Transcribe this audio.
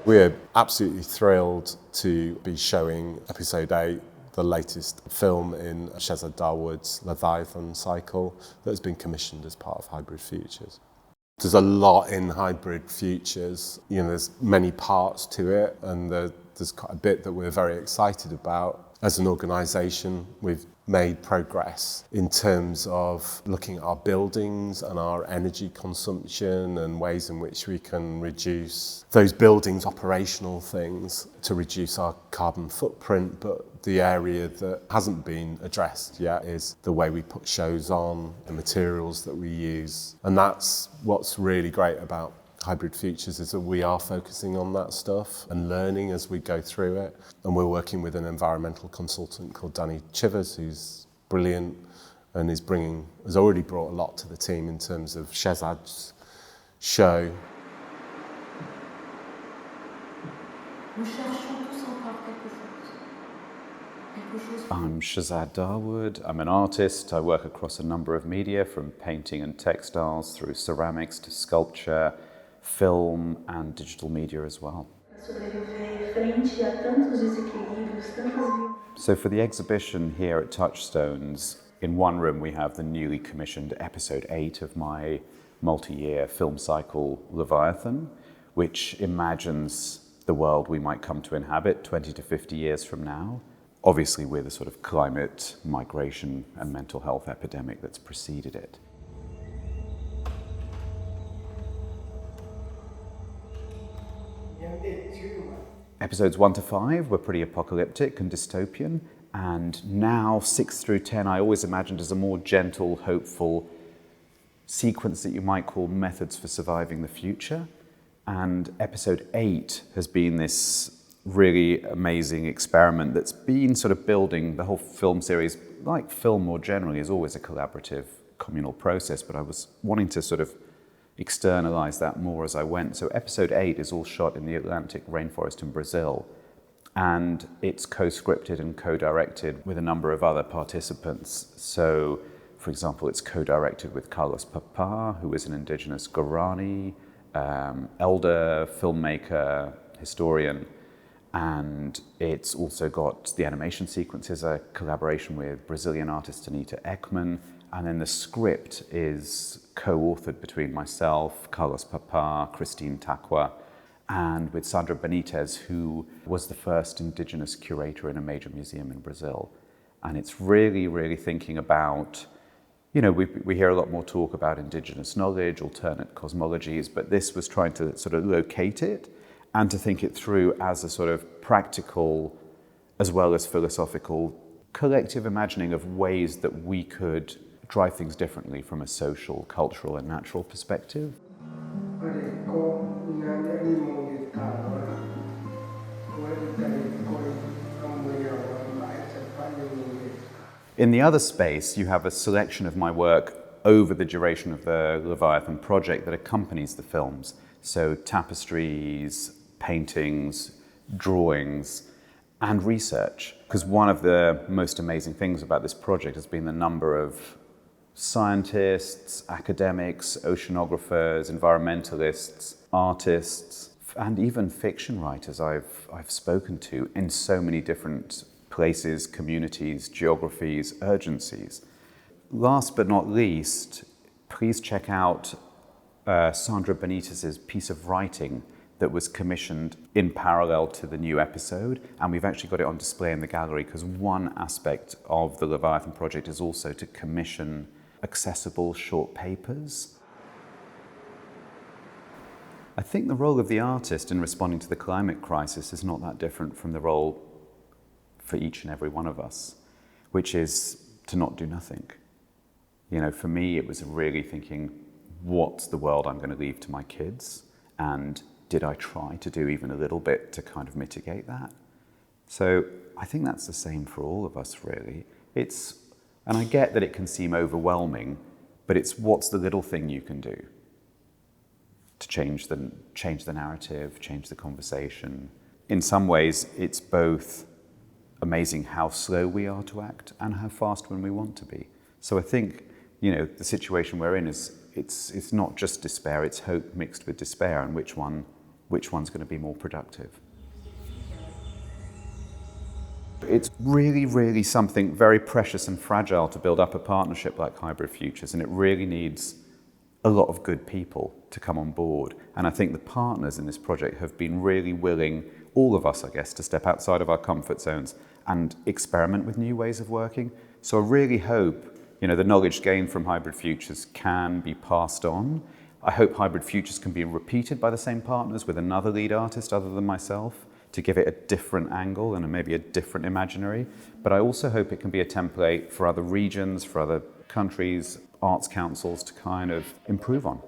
We're absolutely thrilled to be showing episode 8, the latest film in Shezad Dawood's Leviathan Cycle that has been commissioned as part of Hybrid Futures. There's a lot in Hybrid Futures. You know, there's many parts to it, and there's quite a bit that we're very excited about. As an organisation, we've made progress in terms of looking at our buildings and our energy consumption and ways in which we can reduce those buildings' operational things to reduce our carbon footprint. But the area that hasn't been addressed yet is the way we put shows on, the materials that we use. And that's what's really great about Hybrid Futures, is that we are focusing on that stuff and learning as we go through it. And we're working with an environmental consultant called Danny Chivers, who's brilliant and has already brought a lot to the team in terms of Shezad's show. I'm Shezad Dawood. I'm an artist. I work across a number of media, from painting and textiles through ceramics to sculpture, film and digital media as well. So for the exhibition here at Touchstones, in one room we have the newly commissioned episode 8 of my multi-year film cycle Leviathan, which imagines the world we might come to inhabit 20 to 50 years from now. Obviously with a sort of climate, migration and mental health epidemic that's preceded it. Episodes 1 to 5 were pretty apocalyptic and dystopian, and now 6 through 10 I always imagined as a more gentle, hopeful sequence that you might call methods for surviving the future. And episode 8 has been this really amazing experiment that's been sort of building the whole film series. Like film more generally is always a collaborative communal process, but I was wanting to sort of externalize that more as I went. So episode 8 is all shot in the Atlantic rainforest in Brazil, and it's co-scripted and co-directed with a number of other participants. So, for example, it's co-directed with Carlos Papá, who is an indigenous Guarani, elder, filmmaker, historian, and it's also got the animation sequences, a collaboration with Brazilian artist Anita Ekman, and then the script is co-authored between myself, Carlos Papá, Cristine Takuá, and with Sandra Benites, who was the first indigenous curator in a major museum in Brazil. And it's really, really thinking about, you know, we hear a lot more talk about indigenous knowledge, alternate cosmologies, but this was trying to sort of locate it and to think it through as a sort of practical as well as philosophical collective imagining of ways that we could drive things differently from a social, cultural and natural perspective. In the other space, you have a selection of my work over the duration of the Leviathan project that accompanies the films. So tapestries, paintings, drawings, and research. Because one of the most amazing things about this project has been the number of scientists, academics, oceanographers, environmentalists, artists, and even fiction writers I've spoken to in so many different places, communities, geographies, urgencies. Last but not least, please check out Sandra Benites' piece of writing that was commissioned in parallel to the new episode, and we've actually got it on display in the gallery because one aspect of the Leviathan project is also to commission accessible short papers. I think the role of the artist in responding to the climate crisis is not that different from the role for each and every one of us, which is to not do nothing. You know, for me, it was really thinking, what's the world I'm going to leave to my kids? And did I try to do even a little bit to kind of mitigate that? So I think that's the same for all of us, really. And I get that it can seem overwhelming, but it's what's the little thing you can do to change the narrative, change the conversation. In some ways, it's both amazing how slow we are to act and how fast when we want to be. So I think, you know, the situation we're in is it's not just despair, it's hope mixed with despair, and which one's going to be more productive. It's really, really something very precious and fragile to build up a partnership like Hybrid Futures, and it really needs a lot of good people to come on board. And I think the partners in this project have been really willing, all of us, I guess, to step outside of our comfort zones and experiment with new ways of working. So I really hope, the knowledge gained from Hybrid Futures can be passed on. I hope Hybrid Futures can be repeated by the same partners with another lead artist other than myself, to give it a different angle and maybe a different imaginary. But I also hope it can be a template for other regions, for other countries, arts councils to kind of improve on.